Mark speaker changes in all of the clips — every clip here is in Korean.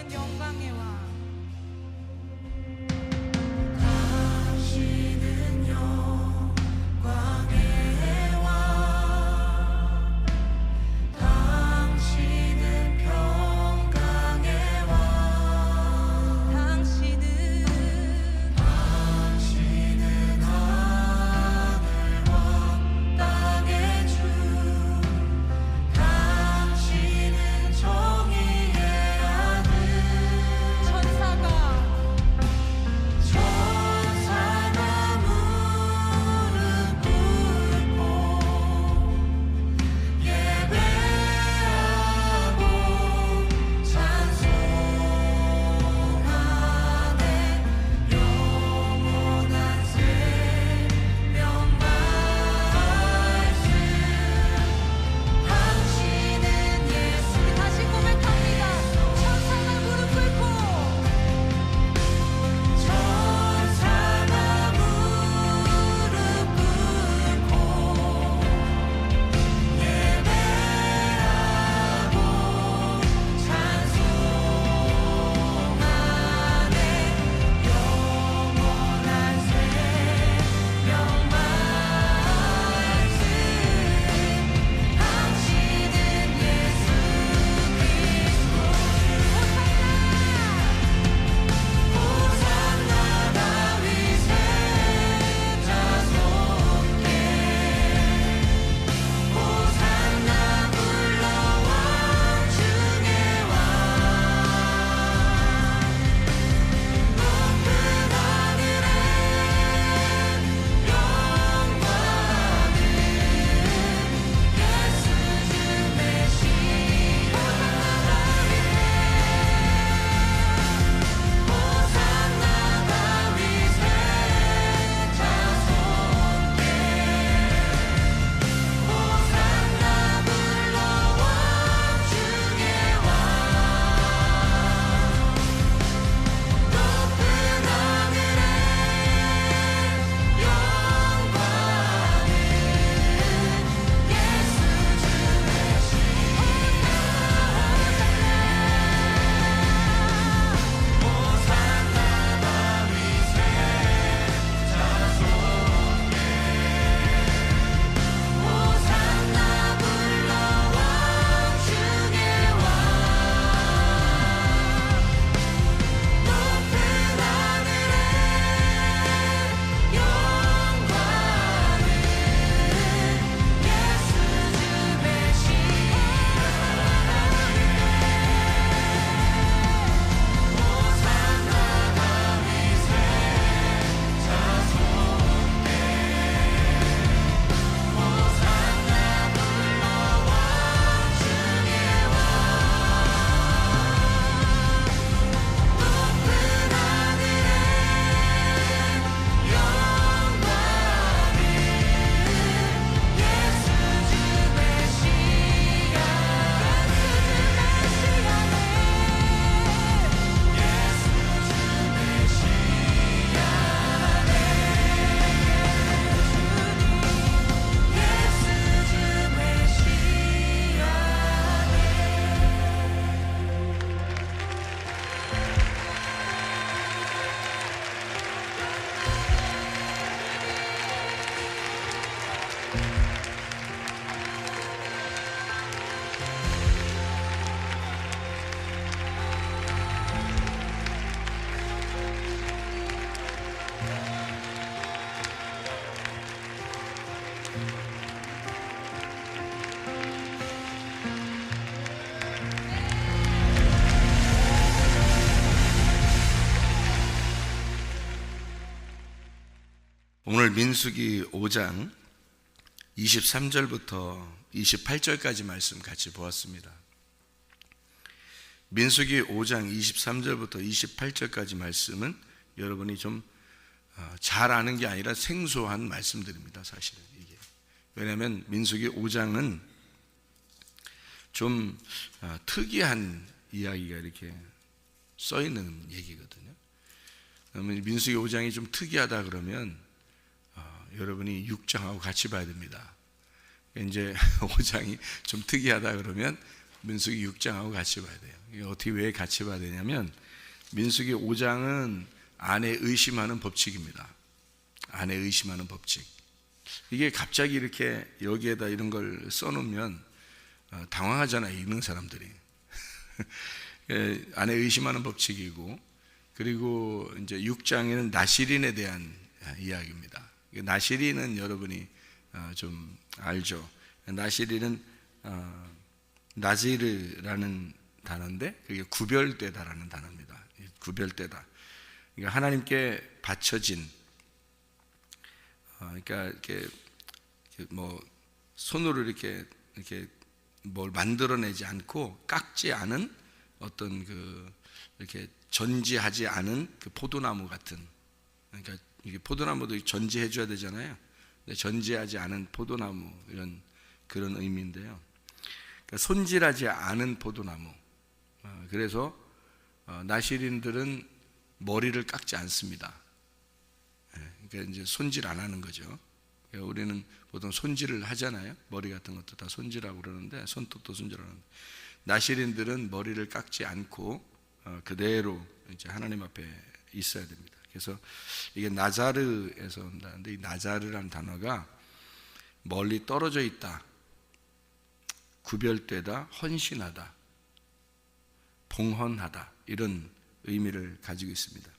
Speaker 1: 모든 영광의 왕.
Speaker 2: 오늘 민수기 5장 23절부터 28절까지 말씀 같이 보았습니다. 민수기 5장 23절부터 28절까지 말씀은 여러분이 좀 잘 아는 게 아니라 생소한 말씀들입니다. 사실은 이게. 왜냐하면 민수기 5장은 좀 특이한 이야기가 이렇게 써 있는 얘기거든요. 그러면 민수기 5장이 좀 특이하다 그러면 여러분이 6장하고 같이 봐야 됩니다. 이제 5장이 좀 특이하다 그러면 민수기 6장하고 같이 봐야 돼요. 이게 어떻게 왜 같이 봐야 되냐면 민수기 5장은 아내 의심하는 법칙입니다. 아내 의심하는 법칙. 이게 갑자기 이렇게 여기에다 이런 걸 써놓으면 당황하잖아요, 읽는 사람들이. 아내 의심하는 법칙이고, 그리고 이제 6장에는 나시린에 대한 이야기입니다. 나시린은 여러분이 좀 알죠. 나시린은 나지르라는 단어인데 그게 구별되다라는 단어입니다. 구별되다. 그러니까 하나님께 바쳐진, 그러니까 이렇게 뭐 손으로 이렇게 뭘 만들어내지 않고 깎지 않은 어떤 이렇게 전지하지 않은 그 포도나무 같은, 그러니까 이게 포도나무도 전지해 줘야 되잖아요. 근데 전지하지 않은 포도나무, 이런 그런 의미인데요. 그러니까 손질하지 않은 포도나무. 그래서 나시린들은 머리를 깎지 않습니다. 그러니까 이제 손질 안 하는 거죠. 그러니까 우리는 보통 손질을 하잖아요. 머리 같은 것도 다 손질하고 그러는데, 손톱도 손질하는데, 나시린들은 머리를 깎지 않고 그대로 이제 하나님 앞에 있어야 됩니다. 그래서 이게 나자르에서 온다는데, 이 나자르라는 단어가 멀리 떨어져 있다, 구별되다, 헌신하다, 봉헌하다, 이런 의미를 가지고 있습니다.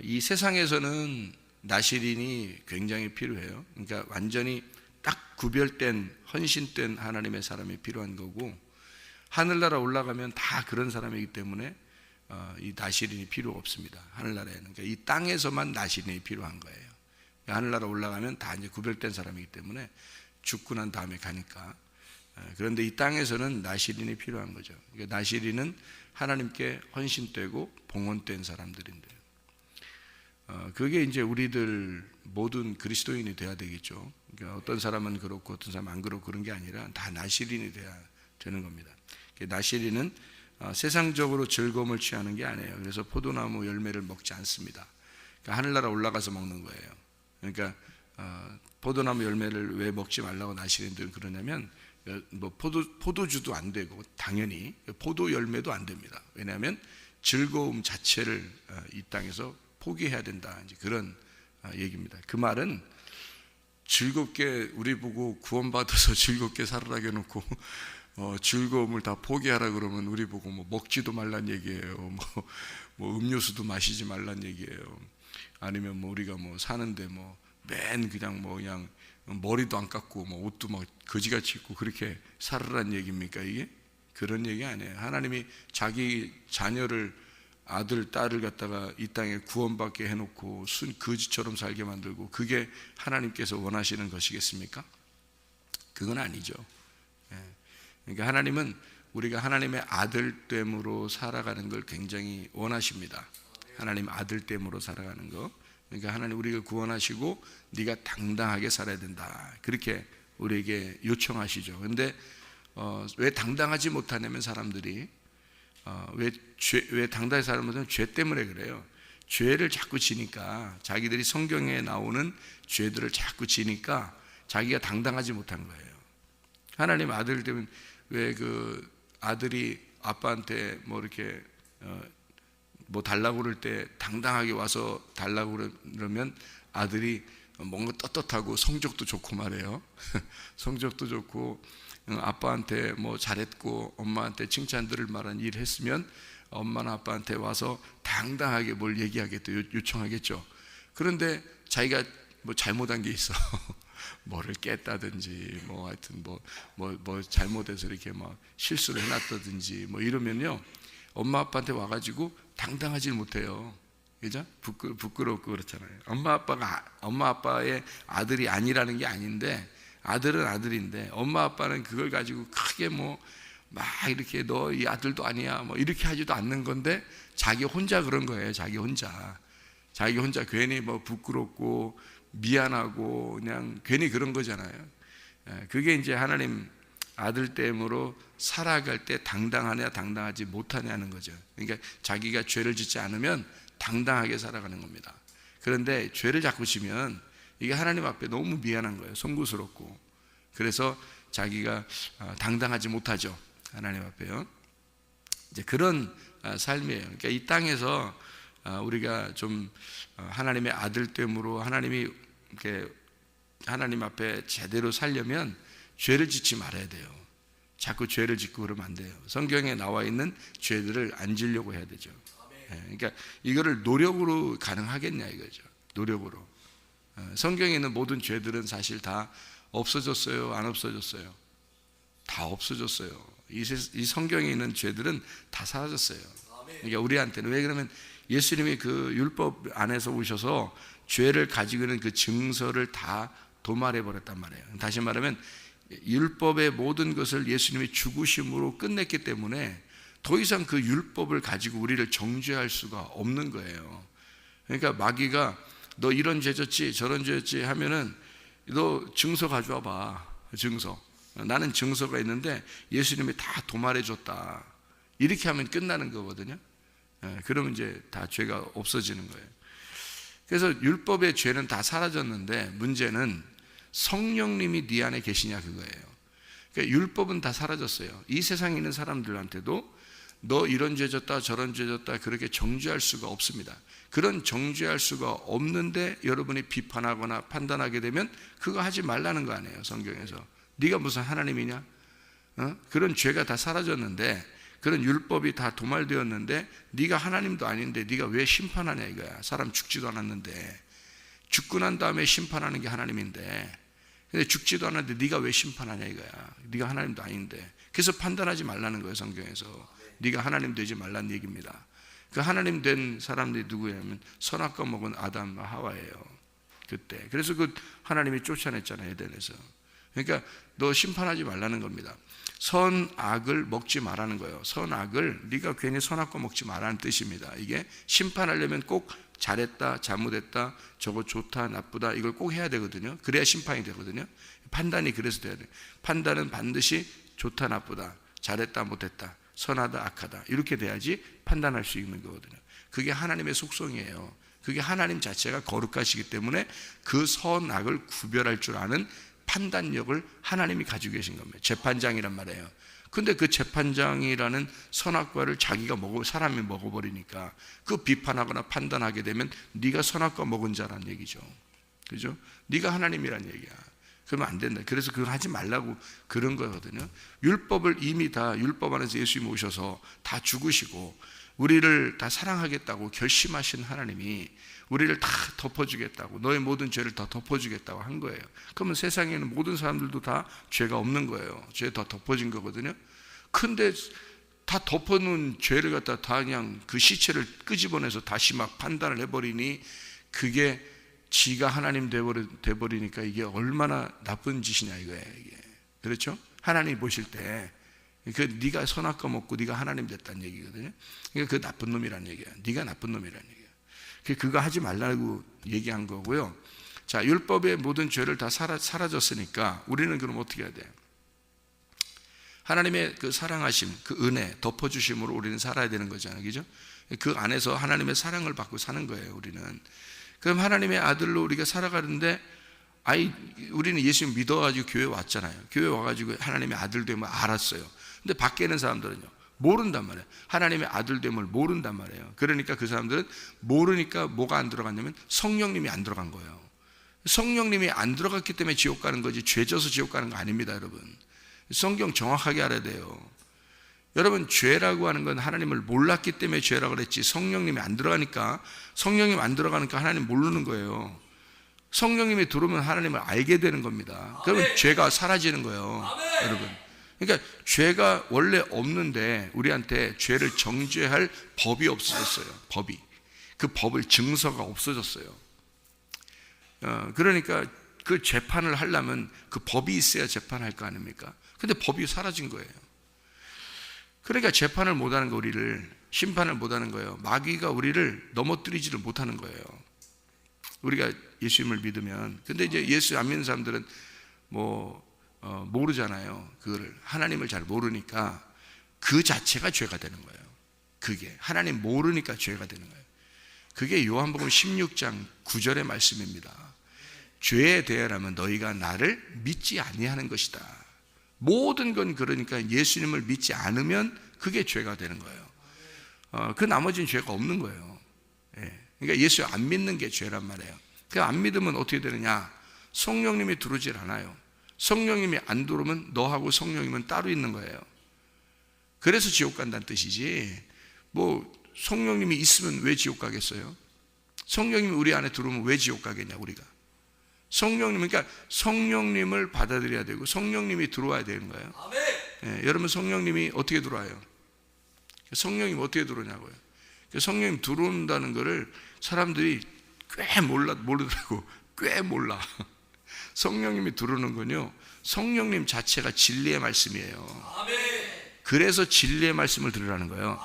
Speaker 2: 이 세상에서는 나시린이 굉장히 필요해요. 그러니까 완전히 딱 구별된, 헌신된 하나님의 사람이 필요한 거고, 하늘나라 올라가면 다 그런 사람이기 때문에 이 나시린이 필요 없습니다. 하늘나라에는. 그러니까 이 땅에서만 나시린이 필요한 거예요. 그러니까 하늘나라 올라가면 다 이제 구별된 사람이기 때문에 죽고 난 다음에 가니까. 그런데 이 땅에서는 나시린이 필요한 거죠. 그러니까 나시린은 하나님께 헌신되고 봉헌된 사람들인데요. 그게 이제 우리들 모든 그리스도인이 돼야 되겠죠. 그러니까 어떤 사람은 그렇고 어떤 사람은 안 그렇고 그런 게 아니라 다 나시린이 돼야 되는 겁니다. 나시린은 세상적으로 즐거움을 취하는 게 아니에요. 그래서 포도나무 열매를 먹지 않습니다. 그러니까 하늘나라 올라가서 먹는 거예요. 그러니까 포도나무 열매를 왜 먹지 말라고 나시린들은 그러냐면, 뭐 포도주도 안 되고 당연히 포도 열매도 안 됩니다. 왜냐하면 즐거움 자체를 이 땅에서 포기해야 된다, 이제 그런 얘기입니다. 그 말은 즐겁게 우리 보고 구원받아서 즐겁게 살아라게 해놓고 즐거움을 다 포기하라 그러면 우리 보고 뭐 먹지도 말란 얘기예요. 뭐 음료수도 마시지 말란 얘기예요. 아니면 뭐 우리가 뭐 사는데 뭐 맨 그냥 머리도 안 깎고 뭐 옷도 막 거지같이 입고 그렇게 살으란 얘기입니까? 이게 그런 얘기 아니에요. 하나님이 자기 자녀를, 아들, 딸을 갖다가 이 땅에 구원받게 해놓고 순 거지처럼 살게 만들고, 그게 하나님께서 원하시는 것이겠습니까? 그건 아니죠. 그러니까 하나님은 우리가 하나님의 아들됨으로 살아가는 걸 굉장히 원하십니다. 하나님 아들됨으로 살아가는 거. 그러니까 하나님 우리를 구원하시고 네가 당당하게 살아야 된다, 그렇게 우리에게 요청하시죠. 그런데 왜 당당하지 못하냐면 사람들이 왜 당당히 살지 못하냐면 죄 때문에 그래요. 죄를 자꾸 지니까, 자기들이 성경에 나오는 죄들을 자꾸 지니까 자기가 당당하지 못한 거예요. 하나님 아들 되면 왜 그 아들이 아빠한테 뭐 이렇게 뭐 달라고 그럴 때 당당하게 와서 달라고 그러면 아들이 뭔가 떳떳하고 성적도 좋고 말해요. 성적도 좋고 아빠한테 뭐 잘했고 엄마한테 칭찬 들을 만한 일 했으면 엄마나 아빠한테 와서 당당하게 뭘 얘기하겠다, 요청하겠죠. 그런데 자기가 뭐 잘못한 게 있어. 뭐를 깼다든지 뭐 하여튼 뭐 잘못해서 이렇게 막 실수를 해놨다든지 뭐 이러면요, 엄마 아빠한테 와가지고 당당하지 못해요. 그죠? 부끄럽고 그렇잖아요. 엄마 아빠의 아들이 아니라는 게 아닌데, 아들은 아들인데 엄마 아빠는 그걸 가지고 크게 뭐 막 이렇게 너 이 아들도 아니야 뭐 이렇게 하지도 않는 건데, 자기 혼자 그런 거예요. 자기 혼자 괜히 뭐 부끄럽고 미안하고 그냥 괜히 그런 거잖아요. 그게 이제 하나님 아들됨으로 살아갈 때 당당하냐 당당하지 못하냐는 거죠. 그러니까 자기가 죄를 짓지 않으면 당당하게 살아가는 겁니다. 그런데 죄를 자꾸 지면 이게 하나님 앞에 너무 미안한 거예요. 송구스럽고. 그래서 자기가 당당하지 못하죠. 하나님 앞에요. 이제 그런 삶이에요. 그러니까 이 땅에서 우리가 좀 하나님의 아들됨으로 하나님이 이렇게 하나님 앞에 제대로 살려면 죄를 짓지 말아야 돼요. 자꾸 죄를 짓고 그러면 안 돼요. 성경에 나와 있는 죄들을 안 지려고 해야 되죠. 그러니까 이거를 노력으로 가능하겠냐 이거죠. 노력으로. 성경에 있는 모든 죄들은 사실 다 없어졌어요? 안 없어졌어요? 다 없어졌어요. 이 성경에 있는 죄들은 다 사라졌어요. 그러니까 우리한테는 왜 그러면 예수님이 그 율법 안에서 오셔서 죄를 가지고 있는 그 증서를 다 도말해 버렸단 말이에요. 다시 말하면 율법의 모든 것을 예수님이 죽으심으로 끝냈기 때문에 더 이상 그 율법을 가지고 우리를 정죄할 수가 없는 거예요. 그러니까 마귀가 너 이런 죄 졌지 저런 죄 졌지 하면은 너 증서 가져와 봐. 증서. 나는 증서가 있는데 예수님이 다 도말해 줬다. 이렇게 하면 끝나는 거거든요. 그러면 이제 다 죄가 없어지는 거예요. 그래서 율법의 죄는 다 사라졌는데 문제는 성령님이 네 안에 계시냐 그거예요. 그러니까 율법은 다 사라졌어요. 이 세상에 있는 사람들한테도 너 이런 죄 졌다 저런 죄 졌다 그렇게 정죄할 수가 없습니다. 그런 정죄할 수가 없는데 여러분이 비판하거나 판단하게 되면 그거 하지 말라는 거 아니에요. 성경에서 네가 무슨 하나님이냐? 그런 죄가 다 사라졌는데 그런 율법이 다 도말되었는데 네가 하나님도 아닌데 네가 왜 심판하냐 이거야. 사람 죽지도 않았는데 죽고 난 다음에 심판하는 게 하나님인데 근데 죽지도 않았는데 네가 왜 심판하냐 이거야. 네가 하나님도 아닌데. 그래서 판단하지 말라는 거예요. 성경에서 네가 하나님 되지 말라는 얘기입니다. 그 하나님 된 사람들이 누구냐면 선악과 먹은 아담과 하와예요. 그때 그래서 그 하나님이 쫓아냈잖아요. 에덴에서. 그러니까 너 심판하지 말라는 겁니다. 선악을 먹지 말라는 거예요. 선악을 네가 괜히 선악과 먹지 말라는 뜻입니다. 이게 심판하려면 꼭 잘했다 잘못했다 저거 좋다 나쁘다 이걸 꼭 해야 되거든요. 그래야 심판이 되거든요. 판단이 그래서 돼야 돼요. 판단은 반드시 좋다 나쁘다 잘했다 못했다 선하다 악하다 이렇게 돼야지 판단할 수 있는 거거든요. 그게 하나님의 속성이에요. 그게 하나님 자체가 거룩하시기 때문에 그 선악을 구별할 줄 아는 판단력을 하나님이 가지고 계신 겁니다. 재판장이란 말이에요. 근데 그 재판장이라는 선악과를 자기가 사람이 먹어버리니까 그 비판하거나 판단하게 되면 네가 선악과 먹은 자란 얘기죠. 그죠? 네가 하나님이란 얘기야. 그러면 안 된다. 그래서 그걸 하지 말라고 그런 거거든요. 율법을 이미 다 율법 안에서 예수님이 오셔서 다 죽으시고 우리를 다 사랑하겠다고 결심하신 하나님이 우리를 다 덮어주겠다고 너의 모든 죄를 다 덮어주겠다고 한 거예요. 그러면 세상에 있는 모든 사람들도 다 죄가 없는 거예요. 죄 다 덮어진 거거든요. 근데 다 덮어놓은 죄를 갖다 다 그냥 그 시체를 끄집어내서 다시 막 판단을 해버리니 그게 지가 하나님 돼버리니까 이게 얼마나 나쁜 짓이냐 이거예요. 이게. 그렇죠? 하나님 보실 때 네가 선악과 먹고 네가 하나님 됐다는 얘기거든요. 그러니까 그 나쁜 놈이라는 얘기야. 네가 나쁜 놈이라는 얘기야. 그거 하지 말라고 얘기한 거고요. 자, 율법의 모든 죄를 다 사라졌으니까 우리는 그럼 어떻게 해야 돼요? 하나님의 그 사랑하심, 그 은혜, 덮어주심으로 우리는 살아야 되는 거잖아요. 그죠? 그 안에서 하나님의 사랑을 받고 사는 거예요, 우리는. 그럼 하나님의 아들로 우리가 살아가는데 우리는 예수님 믿어가지고 교회 왔잖아요. 교회 와가지고 하나님의 아들 됨을 알았어요. 근데 밖에 있는 사람들은요 모른단 말이에요. 하나님의 아들 됨을 모른단 말이에요. 그러니까 그 사람들은 모르니까 뭐가 안 들어갔냐면 성령님이 안 들어간 거예요. 성령님이 안 들어갔기 때문에 지옥 가는 거지 죄 져서 지옥 가는 거 아닙니다. 여러분 성경 정확하게 알아야 돼요. 여러분 죄라고 하는 건 하나님을 몰랐기 때문에 죄라고 그랬지 성령님이 안 들어가니까 하나님 모르는 거예요. 성령님이 들어오면 하나님을 알게 되는 겁니다. 그러면 죄가 사라지는 거예요. 여러분 그러니까 죄가 원래 없는데 우리한테 죄를 정죄할 법이 없어졌어요. 그 법을 증서가 없어졌어요. 그러니까 그 재판을 하려면 그 법이 있어야 재판할 거 아닙니까? 근데 법이 사라진 거예요. 그러니까 재판을 못하는 거 우리를 심판을 못하는 거예요. 마귀가 우리를 넘어뜨리지를 못하는 거예요. 우리가 예수님을 믿으면. 근데 이제 예수 안 믿는 사람들은 모르잖아요. 그거를 하나님을 잘 모르니까 그 자체가 죄가 되는 거예요. 그게 하나님 모르니까 죄가 되는 거예요. 그게 요한복음 16장 9절의 말씀입니다. 죄에 대하여라면 너희가 나를 믿지 아니하는 것이다. 모든 건 그러니까 예수님을 믿지 않으면 그게 죄가 되는 거예요. 그 나머지는 죄가 없는 거예요. 예. 그러니까 예수 안 믿는 게 죄란 말이에요. 그 안 믿으면 어떻게 되느냐? 성령님이 들어오질 않아요. 성령님이 안 들어오면 너하고 성령님은 따로 있는 거예요. 그래서 지옥 간다는 뜻이지, 뭐 성령님이 있으면 왜 지옥 가겠어요? 성령님이 우리 안에 들어오면 왜 지옥 가겠냐 우리가? 성령님, 그러니까 성령님을 받아들여야 되고 성령님이 들어와야 되는 거예요. 예, 여러분 성령님이 어떻게 들어와요? 성령님이 어떻게 들어오냐고요. 성령님 들어온다는 거를 사람들이 꽤 모르더라고. 꽤 몰라. 성령님이 들어오는 건요, 성령님 자체가 진리의 말씀이에요. 그래서 진리의 말씀을 들으라는 거예요.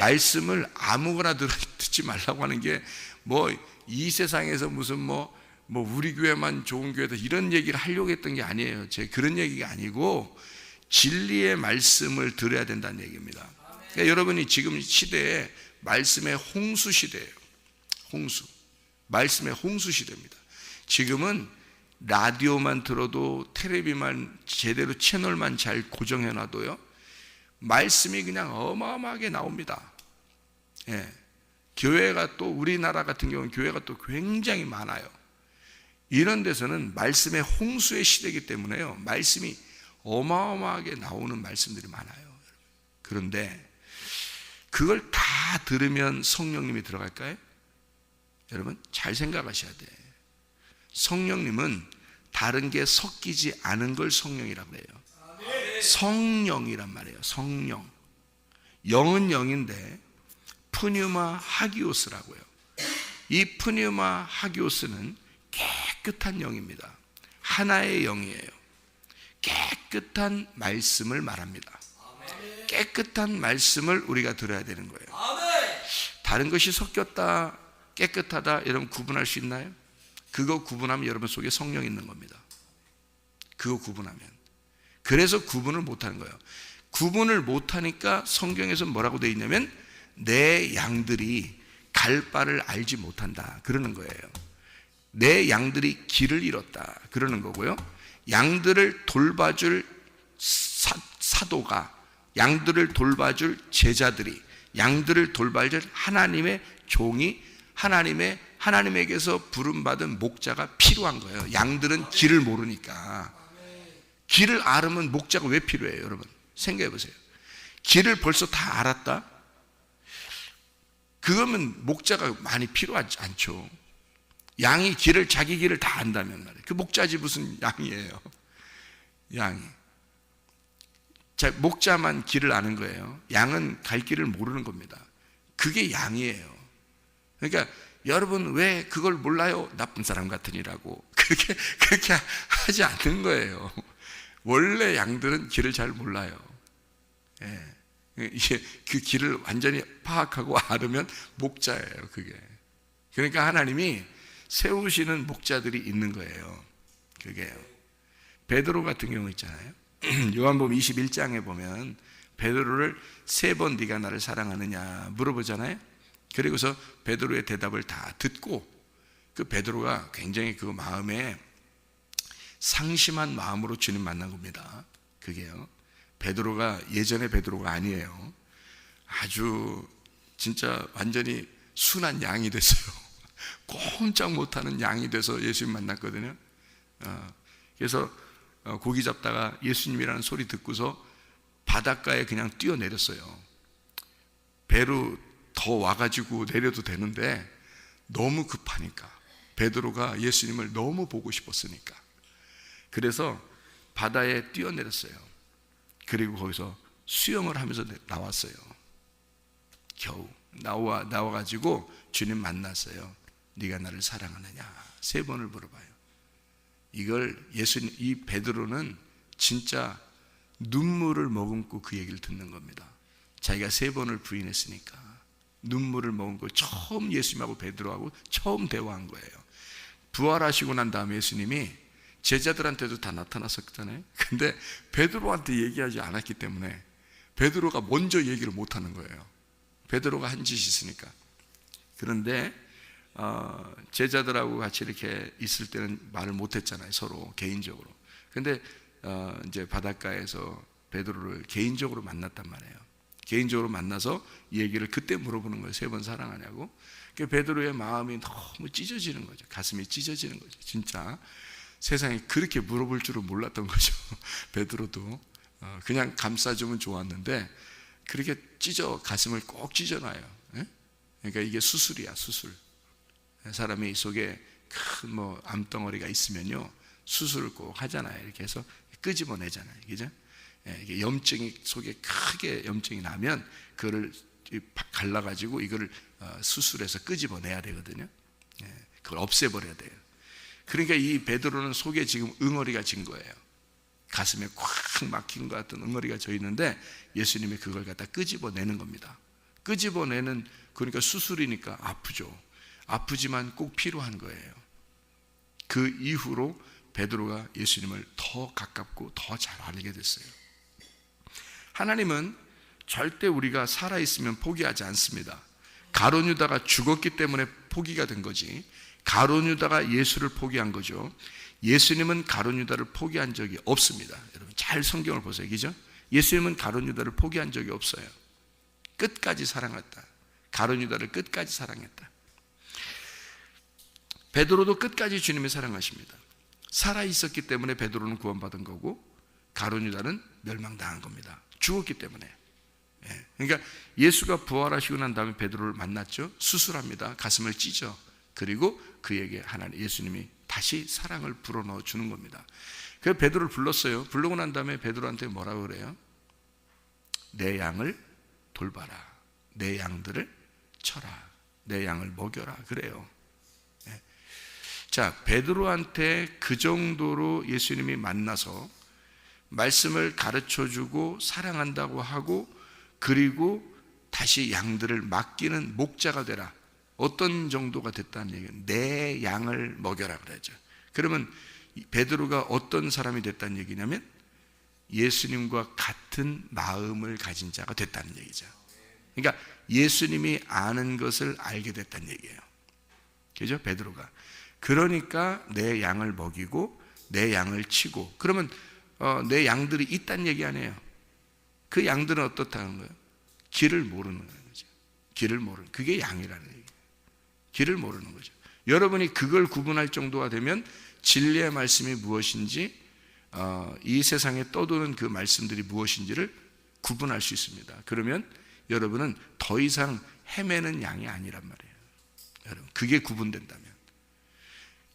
Speaker 2: 말씀을 아무거나 듣지 말라고 하는 게 뭐 이 세상에서 무슨 뭐 우리 교회만 좋은 교회다 이런 얘기를 하려고 했던 게 아니에요. 제 그런 얘기가 아니고 진리의 말씀을 들어야 된다는 얘기입니다. 그러니까 여러분이 지금 시대에 말씀의 홍수 시대예요. 홍수. 말씀의 홍수 시대입니다. 지금은 라디오만 들어도 텔레비만 제대로 채널만 잘 고정해 놔도요, 말씀이 그냥 어마어마하게 나옵니다. 예. 교회가 또 우리나라 같은 경우는 교회가 또 굉장히 많아요. 이런 데서는 말씀의 홍수의 시대이기 때문에요, 말씀이 어마어마하게 나오는 말씀들이 많아요. 그런데 그걸 다 들으면 성령님이 들어갈까요? 여러분 잘 생각하셔야 돼. 성령님은 다른 게 섞이지 않은 걸 성령이라고 해요. 성령이란 말이에요. 성령. 영은 영인데 푸뉴마 하기오스라고요. 이 푸뉴마 하기오스는 깨끗한 영입니다. 하나의 영이에요. 깨끗한 말씀을 말합니다. 깨끗한 말씀을 우리가 들어야 되는 거예요. 다른 것이 섞였다, 깨끗하다 이런 구분할 수 있나요? 그거 구분하면 여러분 속에 성령이 있는 겁니다. 그거 구분하면. 그래서 구분을 못하는 거예요. 구분을 못하니까 성경에서 뭐라고 되어 있냐면 내 양들이 갈 바를 알지 못한다 그러는 거예요. 내 양들이 길을 잃었다 그러는 거고요, 양들을 돌봐줄 사도가, 양들을 돌봐줄 제자들이, 양들을 돌봐줄 하나님의 종이, 하나님에게서 부름받은 목자가 필요한 거예요. 양들은 길을 모르니까. 길을 알으면 목자가 왜 필요해요? 여러분 생각해 보세요. 길을 벌써 다 알았다? 그러면 목자가 많이 필요하지 않죠. 양이 자기 길을 다 안다면 말이에요. 그 목자지 무슨 양이에요. 양이. 자, 목자만 길을 아는 거예요. 양은 갈 길을 모르는 겁니다. 그게 양이에요. 그러니까 여러분 왜 그걸 몰라요? 나쁜 사람 같으니라고 그렇게 하지 않는 거예요. 원래 양들은 길을 잘 몰라요. 예. 이게 그 길을 완전히 파악하고 알으면 목자예요. 그게. 그러니까 하나님이 세우시는 목자들이 있는 거예요. 그게요. 베드로 같은 경우 있잖아요. 요한복음 21장에 보면 베드로를 3번 네가 나를 사랑하느냐 물어보잖아요. 그리고서 베드로의 대답을 다 듣고 그 베드로가 굉장히 그 마음에 상심한 마음으로 주님 만난 겁니다. 그게요. 베드로가 예전의 베드로가 아니에요. 아주 진짜 완전히 순한 양이 됐어요. 꼼짝 못하는 양이 돼서 예수님 만났거든요. 그래서 고기 잡다가 예수님이라는 소리 듣고서 바닷가에 그냥 뛰어내렸어요. 배로 더 와가지고 내려도 되는데 너무 급하니까, 베드로가 예수님을 너무 보고 싶었으니까. 그래서 바다에 뛰어내렸어요. 그리고 거기서 수영을 하면서 나왔어요. 겨우 나와가지고 주님 만났어요. 네가 나를 사랑하느냐 3번을 물어봐요. 이걸 예수님, 이 베드로는 진짜 눈물을 머금고 그 얘기를 듣는 겁니다. 자기가 3번을 부인했으니까 눈물을 머금고 처음 예수님하고 베드로하고 처음 대화한 거예요. 부활하시고 난 다음에 예수님이 제자들한테도 다 나타났었잖아요. 근데 베드로한테 얘기하지 않았기 때문에 베드로가 먼저 얘기를 못하는 거예요. 베드로가 한 짓이 있으니까. 그런데 제자들하고 같이 이렇게 있을 때는 말을 못했잖아요. 서로 개인적으로. 근데 이제 바닷가에서 베드로를 개인적으로 만났단 말이에요. 개인적으로 만나서 얘기를 그때 물어보는 거예요. 3번 사랑하냐고. 그 베드로의 마음이 너무 찢어지는 거죠. 가슴이 찢어지는 거죠. 진짜 세상에 그렇게 물어볼 줄은 몰랐던 거죠. 베드로도 그냥 감싸주면 좋았는데 그렇게 가슴을 꼭 찢어놔요. 그러니까 이게 수술이야, 수술. 사람이 속에 큰 암덩어리가 있으면요 수술을 꼭 하잖아요. 이렇게 해서 끄집어내잖아요. 그죠? 이게 염증이 속에 크게 염증이 나면 그거를 갈라가지고 이거를 수술해서 끄집어내야 되거든요. 그걸 없애버려야 돼요. 그러니까 이 베드로는 속에 지금 응어리가 진 거예요. 가슴에 꽉 막힌 것 같은 응어리가 져 있는데 예수님이 그걸 갖다 끄집어내는 겁니다. 끄집어내는, 그러니까 수술이니까 아프죠. 아프지만 꼭 필요한 거예요. 그 이후로 베드로가 예수님을 더 가깝고 더 잘 알게 됐어요. 하나님은 절대 우리가 살아있으면 포기하지 않습니다. 가룟 유다가 죽었기 때문에 포기가 된 거지, 가룟 유다가 예수를 포기한 거죠. 예수님은 가룟 유다를 포기한 적이 없습니다. 여러분 잘 성경을 보세요. 그죠? 예수님은 가룟 유다를 포기한 적이 없어요. 끝까지 사랑했다. 가룟 유다를 끝까지 사랑했다. 베드로도 끝까지 주님을 사랑하십니다. 살아있었기 때문에 베드로는 구원받은 거고 가룟 유다는 멸망당한 겁니다. 죽었기 때문에. 그러니까 예수가 부활하시고 난 다음에 베드로를 만났죠. 수술합니다. 가슴을 찢어. 그리고 그에게 예수님이 다시 사랑을 불어넣어 주는 겁니다. 그래서 베드로를 불렀어요. 부르고 난 다음에 베드로한테 뭐라고 그래요? 내 양을 돌봐라. 내 양들을 쳐라. 내 양을 먹여라. 그래요. 자, 베드로한테 그 정도로 예수님이 만나서 말씀을 가르쳐주고 사랑한다고 하고 그리고 다시 양들을 맡기는 목자가 되라. 어떤 정도가 됐다는 얘기예요? 내 양을 먹여라 그러죠. 그러면 베드로가 어떤 사람이 됐다는 얘기냐면 예수님과 같은 마음을 가진 자가 됐다는 얘기죠. 그러니까 예수님이 아는 것을 알게 됐다는 얘기예요. 그죠? 베드로가. 그러니까 내 양을 먹이고 내 양을 치고, 그러면 내 양들이 있다는 얘기 아니에요. 그 양들은 어떻다는 거예요? 길을 모르는 거죠. 길을 모르는, 그게 양이라는 얘기예요. 길을 모르는 거죠. 여러분이 그걸 구분할 정도가 되면 진리의 말씀이 무엇인지, 이 세상에 떠도는 그 말씀들이 무엇인지를 구분할 수 있습니다. 그러면 여러분은 더 이상 헤매는 양이 아니란 말이에요. 여러분, 그게 구분된다면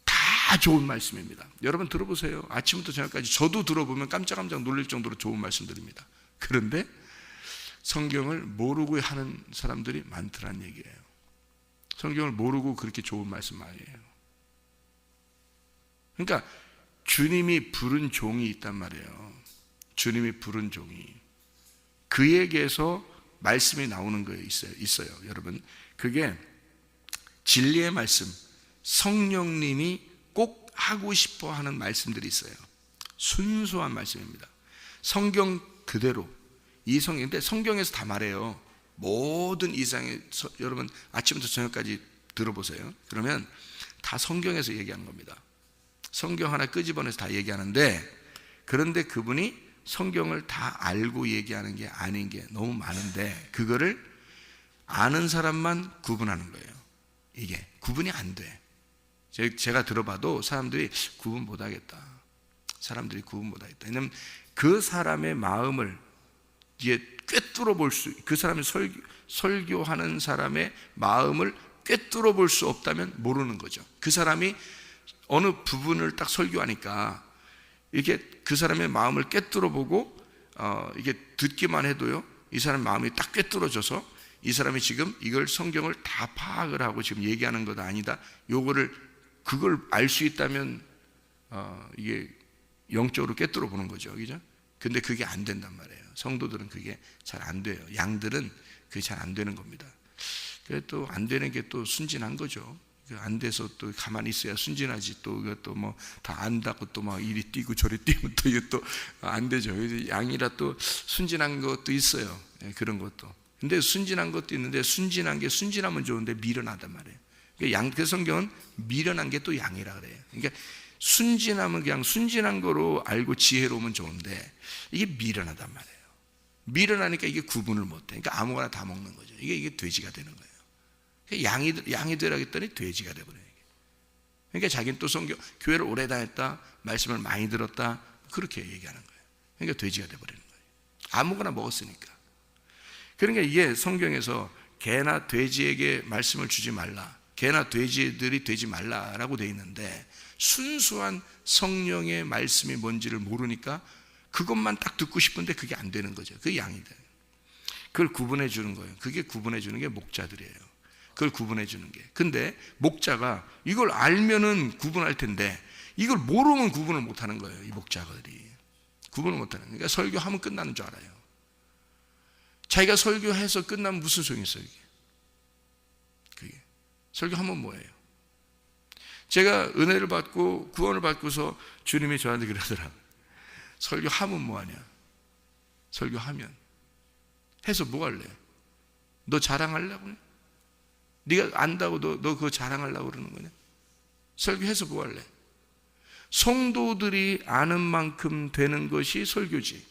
Speaker 2: 다 좋은 말씀입니다. 여러분 들어보세요. 아침부터 저녁까지 저도 들어보면 깜짝깜짝 놀랄 정도로 좋은 말씀들입니다. 그런데 성경을 모르고 하는 사람들이 많더란 얘기예요. 성경을 모르고 그렇게 좋은 말씀 많이 해요. 그러니까 주님이 부른 종이 있단 말이에요. 주님이 부른 종이, 그에게서 말씀이 나오는 거에 있어요. 여러분, 그게 진리의 말씀, 성령님이 꼭 하고 싶어 하는 말씀들이 있어요. 순수한 말씀입니다. 성경 그대로, 이 성경, 근데 성경에서 다 말해요. 모든 이상의, 여러분 아침부터 저녁까지 들어보세요. 그러면 다 성경에서 얘기하는 겁니다. 성경 하나 끄집어내서 다 얘기하는데, 그런데 그분이 성경을 다 알고 얘기하는 게 아닌 게 너무 많은데 그거를 아는 사람만 구분하는 거예요. 이게 구분이 안 돼. 제가 들어봐도 사람들이 구분 못 하겠다. 사람들이 구분 못 하겠다. 왜냐면 그 사람의 마음을 이게 꿰뚫어 볼 수, 그 사람이 설교하는 사람의 마음을 꿰뚫어 볼 수 없다면 모르는 거죠. 그 사람이 어느 부분을 딱 설교하니까 이게 그 사람의 마음을 꿰뚫어 보고 이게 듣기만 해도요, 이 사람의 마음이 딱 꿰뚫어져서 이 사람이 지금 이걸 성경을 다 파악을 하고 지금 얘기하는 것 아니다. 그걸 알 수 있다면 이게 영적으로 꿰뚫어 보는 거죠, 그죠? 근데 그게 안 된단 말이에요. 성도들은 그게 잘 안 돼요. 양들은 그게 잘 안 되는 겁니다. 그래 또 안 되는 게 또 순진한 거죠. 안 돼서 또 가만히 있어야 순진하지. 또 이것도 뭐 다 안다고 또 막 이리 뛰고 저리 뛰면 또 이게 또 안 되죠. 양이라 또 순진한 것도 있어요. 그런 것도. 근데 순진한 것도 있는데 순진한 게 순진하면 좋은데 미련하단 말이에요. 그 성경은 미련한 게 또 양이라 그래요. 그러니까 순진하면 그냥 순진한 거로 알고 지혜로우면 좋은데 이게 미련하단 말이에요. 미련하니까 이게 구분을 못해. 그러니까 아무거나 다 먹는 거죠. 이게 돼지가 되는 거예요. 양이 되라 했더니 돼지가 돼버려요. 그러니까 자기는 또 교회를 오래 다녔다, 말씀을 많이 들었다, 그렇게 얘기하는 거예요. 그러니까 돼지가 돼버리는 거예요. 아무거나 먹었으니까. 그러니까 이게 성경에서 개나 돼지에게 말씀을 주지 말라, 개나 돼지들이 되지 말라라고 되어 있는데, 순수한 성령의 말씀이 뭔지를 모르니까 그것만 딱 듣고 싶은데 그게 안 되는 거죠. 그게 양이 돼요. 그걸 구분해 주는 거예요. 그게 구분해 주는 게 목자들이에요. 그걸 구분해 주는 게. 근데 목자가 이걸 알면은 구분할 텐데 이걸 모르면 구분을 못 하는 거예요. 이 목자들이 구분을 못 하는. 그러니까 설교하면 끝나는 줄 알아요. 자기가 설교해서 끝나면 무슨 소용이 있어요, 이게? 그게 설교하면 뭐예요? 제가 은혜를 받고 구원을 받고서 주님이 저한테 그러더라고요. 설교하면 뭐하냐? 설교하면 해서 뭐 할래? 너 자랑하려고 그래? 네가 안다고 너 그거 자랑하려고 그러는 거냐? 설교해서 뭐 할래? 성도들이 아는 만큼 되는 것이 설교지.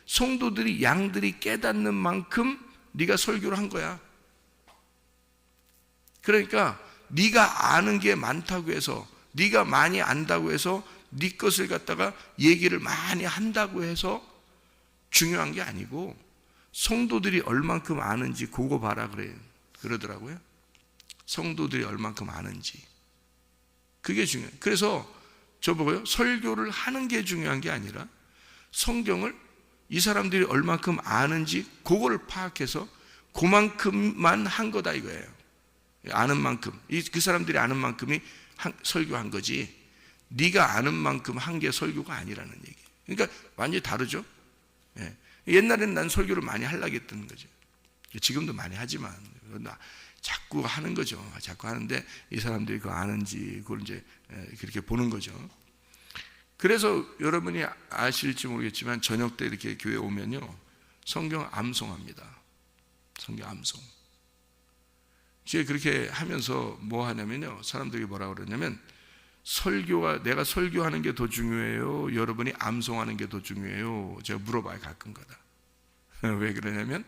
Speaker 2: 성도들이 양들이 깨닫는 만큼 네가 설교를 한 거야. 그러니까 네가 아는 게 많다고 해서, 네가 많이 안다고 해서 네 것을 갖다가 얘기를 많이 한다고 해서 중요한 게 아니고, 성도들이 얼만큼 아는지 그거 봐라 그러더라고요. 성도들이 얼만큼 아는지, 그게 중요해요. 그래서 저보고요, 설교를 하는 게 중요한 게 아니라 성경을 이 사람들이 얼만큼 아는지 그거를 파악해서 그만큼만 한 거다 이거예요. 아는 만큼, 그 사람들이 아는 만큼이 설교한 거지, 네가 아는 만큼 한 게 설교가 아니라는 얘기. 그러니까 완전히 다르죠. 예. 옛날에는 난 설교를 많이 하려고 했던 거죠. 지금도 많이 하지만 자꾸 하는 거죠. 자꾸 하는데 이 사람들이 그거 아는지 그걸 이제 그렇게 보는 거죠. 그래서 여러분이 아실지 모르겠지만 저녁 때 이렇게 교회 오면요, 성경 암송합니다. 성경 암송. 제가 그렇게 하면서 뭐 하냐면요, 사람들이 뭐라고 그러냐면, 내가 설교하는 게 더 중요해요, 여러분이 암송하는 게 더 중요해요? 제가 물어봐요, 가끔가다. 왜 그러냐면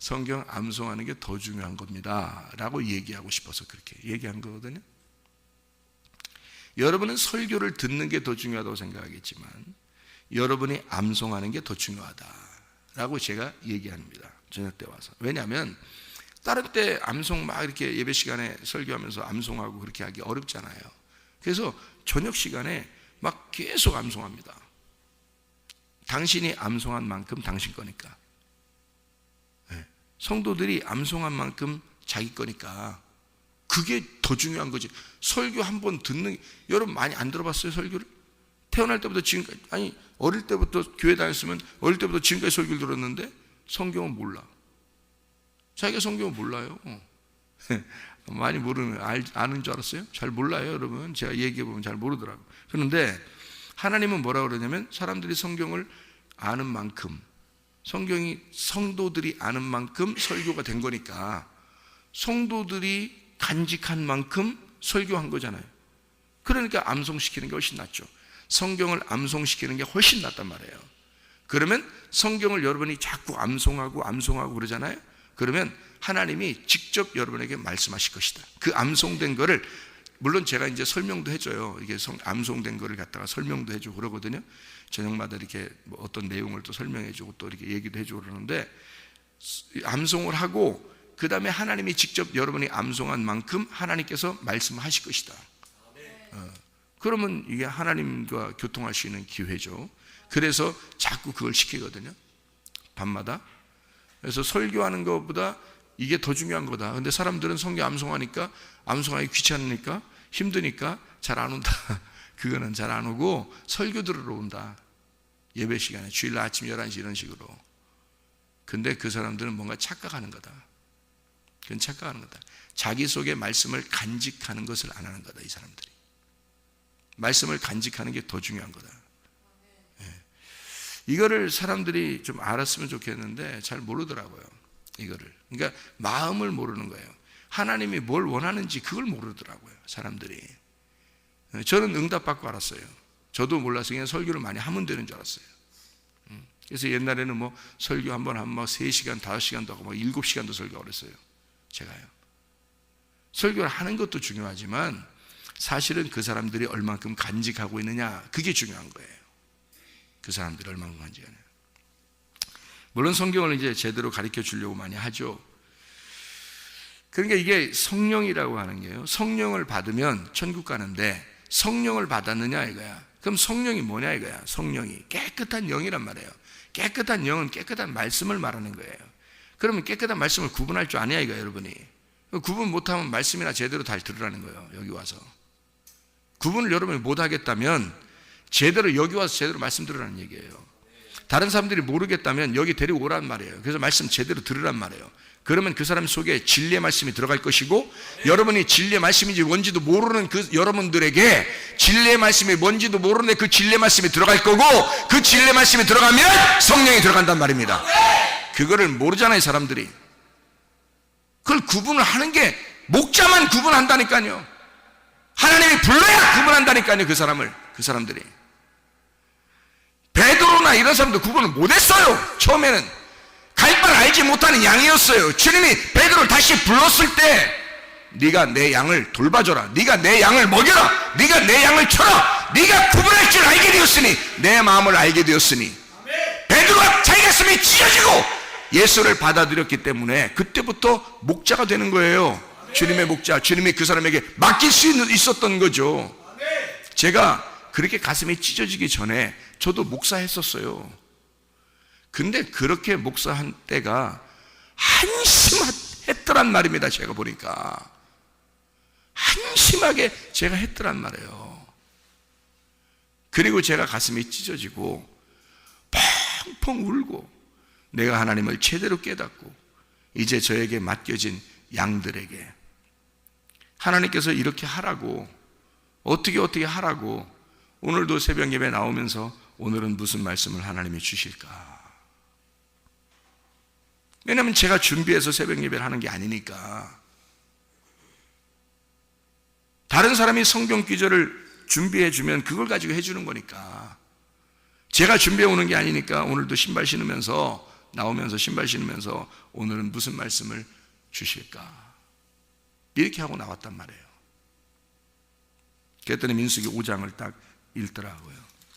Speaker 2: 성경 암송하는 게 더 중요한 겁니다 라고 얘기하고 싶어서 그렇게 얘기한 거거든요. 여러분은 설교를 듣는 게 더 중요하다고 생각하겠지만 여러분이 암송하는 게 더 중요하다라고 제가 얘기합니다, 저녁 때 와서. 왜냐하면 다른 때 암송 막 이렇게 예배 시간에 설교하면서 암송하고 그렇게 하기 어렵잖아요. 그래서 저녁 시간에 막 계속 암송합니다. 당신이 암송한 만큼 당신 거니까. 성도들이 암송한 만큼 자기 거니까 그게 더 중요한 거지. 설교 한 번 듣는, 여러분 많이 안 들어봤어요, 설교를? 태어날 때부터 지금까지, 아니 어릴 때부터 교회 다녔으면 어릴 때부터 지금까지 설교를 들었는데 성경은 몰라. 자기가 성경을 몰라요. 많이 모르는, 아는 줄 알았어요? 잘 몰라요, 여러분. 제가 얘기해보면 잘 모르더라고요. 그런데 하나님은 뭐라고 그러냐면, 사람들이 성경을 아는 만큼, 성경이 성도들이 아는 만큼 설교가 된 거니까 성도들이 간직한 만큼 설교한 거잖아요. 그러니까 암송시키는 게 훨씬 낫죠. 성경을 암송시키는 게 훨씬 낫단 말이에요. 그러면 성경을 여러분이 자꾸 암송하고 그러잖아요. 그러면 하나님이 직접 여러분에게 말씀하실 것이다. 그 암송된 거를, 물론 제가 이제 설명도 해줘요. 이게 암송된 거를 갖다가 설명도 해주고 그러거든요. 저녁마다 이렇게 어떤 내용을 또 설명해주고 또 이렇게 얘기도 해주고 그러는데, 암송을 하고 그 다음에 하나님이 직접 여러분이 암송한 만큼 하나님께서 말씀하실 것이다. 그러면 이게 하나님과 교통할 수 있는 기회죠. 그래서 자꾸 그걸 시키거든요, 밤마다. 그래서 설교하는 것보다 이게 더 중요한 거다. 근데 사람들은 성경 암송하니까, 암송하기 귀찮으니까, 힘드니까 잘 안 온다. 그거는 잘 안 오고 설교 들으러 온다, 예배 시간에, 주일날 아침 11시 이런 식으로. 근데 그 사람들은 뭔가 착각하는 거다. 그건 착각하는 거다. 자기 속에 말씀을 간직하는 것을 안 하는 거다, 이 사람들이. 말씀을 간직하는 게 더 중요한 거다. 이거를 사람들이 좀 알았으면 좋겠는데 잘 모르더라고요, 이거를. 그러니까 마음을 모르는 거예요. 하나님이 뭘 원하는지 그걸 모르더라고요, 사람들이. 저는 응답받고 알았어요. 저도 몰라서 그냥 설교를 많이 하면 되는 줄 알았어요. 그래서 옛날에는 뭐 설교 한 번 하면 막 3시간, 5시간도 하고 막 7시간도 설교하고 그랬어요. 제가요. 설교를 하는 것도 중요하지만 사실은 그 사람들이 얼만큼 간직하고 있느냐, 그게 중요한 거예요. 그 사람들이 얼만큼 간직하느냐. 물론 성경을 이제 제대로 가르쳐 주려고 많이 하죠. 그러니까 이게 성령이라고 하는 게요, 성령을 받으면 천국 가는데 성령을 받았느냐 이거야. 그럼 성령이 뭐냐 이거야. 성령이 깨끗한 영이란 말이에요. 깨끗한 영은 깨끗한 말씀을 말하는 거예요. 그러면 깨끗한 말씀을 구분할 줄 아냐 이거야, 여러분이. 구분 못하면 말씀이나 제대로 잘 들으라는 거예요. 여기 와서 구분을 여러분이 못하겠다면 제대로 여기 와서 제대로 말씀 들으라는 얘기예요. 다른 사람들이 모르겠다면 여기 데리고 오란 말이에요. 그래서 말씀 제대로 들으란 말이에요. 그러면 그 사람 속에 진리의 말씀이 들어갈 것이고, 여러분이 진리의 말씀인지 뭔지도 모르는 그 여러분들에게 진리의 말씀이 뭔지도 모르는데 그 진리의 말씀이 들어갈 거고, 그 진리의 말씀이 들어가면 성령이 들어간단 말입니다. 그거를 모르잖아요, 사람들이. 그걸 구분을 하는 게 목자만 구분한다니까요. 하나님이 불러야 구분한다니까요. 그 사람들이. 베드로나 이런 사람도 구분을 못했어요. 처음에는 갈 바를 알지 못하는 양이었어요. 주님이 베드로를 다시 불렀을 때 네가 내 양을 돌봐줘라, 네가 내 양을 먹여라, 네가 내 양을 쳐라, 네가 구분할 줄 알게 되었으니, 내 마음을 알게 되었으니, 베드로가 자기 가슴이 찢어지고 예수를 받아들였기 때문에 그때부터 목자가 되는 거예요. 주님의 목자, 주님이 그 사람에게 맡길 수 있었던 거죠. 제가 그렇게 가슴이 찢어지기 전에 저도 목사했었어요. 근데 그렇게 목사한 때가 한심했더란 말입니다. 제가 보니까 한심하게 제가 했더란 말이에요. 그리고 제가 가슴이 찢어지고 펑펑 울고, 내가 하나님을 제대로 깨닫고 이제 저에게 맡겨진 양들에게 하나님께서 이렇게 하라고, 어떻게 하라고, 오늘도 새벽 예배 나오면서 오늘은 무슨 말씀을 하나님이 주실까. 왜냐하면 제가 준비해서 새벽 예배를 하는 게 아니니까. 다른 사람이 성경 기절을 준비해 주면 그걸 가지고 해주는 거니까. 제가 준비해 오는 게 아니니까 오늘도 신발 신으면서 나오면서 신발 신으면서 오늘은 무슨 말씀을 주실까, 이렇게 하고 나왔단 말이에요. 그랬더니 민수기 5장을 딱 읽더라고요.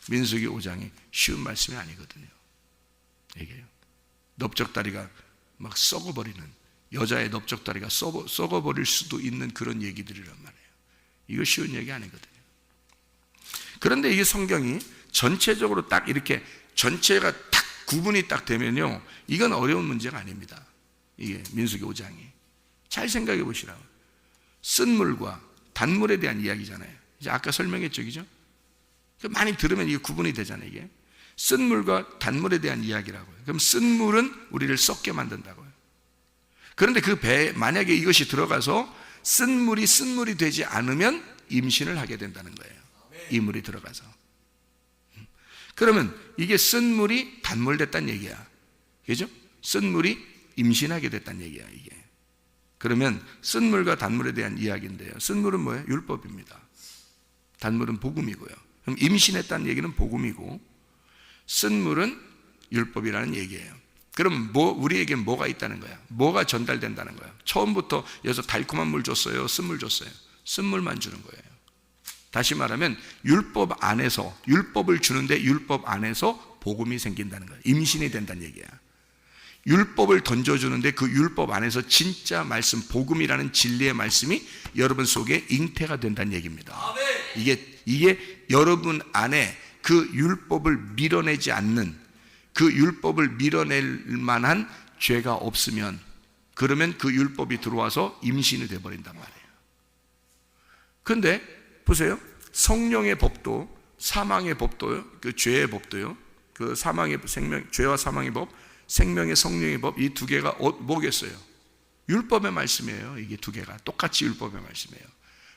Speaker 2: 민수기 5장이 쉬운 말씀이 아니거든요. 이게요, 넓적다리가 막 썩어버리는, 여자의 넓적다리가 썩어버릴 수도 있는 그런 얘기들이란 말이에요. 이거 쉬운 얘기 아니거든요. 그런데 이게 성경이 전체적으로 딱 이렇게 전체가 딱 구분이 딱 되면요, 이건 어려운 문제가 아닙니다. 이게 민수기 5장이 잘 생각해 보시라고. 쓴물과 단물에 대한 이야기잖아요. 이제 아까 설명했죠, 그죠? 많이 들으면 이게 구분이 되잖아요. 이게 쓴물과 단물에 대한 이야기라고요. 그럼 쓴물은 우리를 썩게 만든다고요. 그런데 그 배에 만약에 이것이 들어가서 쓴물이 되지 않으면 임신을 하게 된다는 거예요. 이 물이 들어가서. 그러면 이게 쓴물이 단물 됐다는 얘기야. 그죠? 쓴물이 임신하게 됐다는 얘기야, 이게. 그러면 쓴물과 단물에 대한 이야기인데요. 쓴물은 뭐예요? 율법입니다. 단물은 복음이고요. 그럼 임신했다는 얘기는 복음이고, 쓴물은 율법이라는 얘기예요. 그럼 우리에게 뭐가 있다는 거야? 뭐가 전달된다는 거야? 처음부터 여기서 달콤한 물 줬어요? 쓴물 줬어요? 쓴물만 주는 거예요. 다시 말하면 율법 안에서, 율법을 주는데 율법 안에서 복음이 생긴다는 거예요. 임신이 된다는 얘기야. 율법을 던져주는데 그 율법 안에서 진짜 말씀, 복음이라는 진리의 말씀이 여러분 속에 잉태가 된다는 얘기입니다. 이게 여러분 안에 그 율법을 밀어내지 않는, 그 율법을 밀어낼 만한 죄가 없으면, 그러면 그 율법이 들어와서 임신이 돼버린단 말이에요. 그런데 보세요, 성령의 법도 사망의 법도요, 그 죄의 법도요, 그 사망의 죄와 사망의 법, 생명의 성령의 법, 이 두 개가 뭐겠어요? 율법의 말씀이에요. 이게 두 개가 똑같이 율법의 말씀이에요.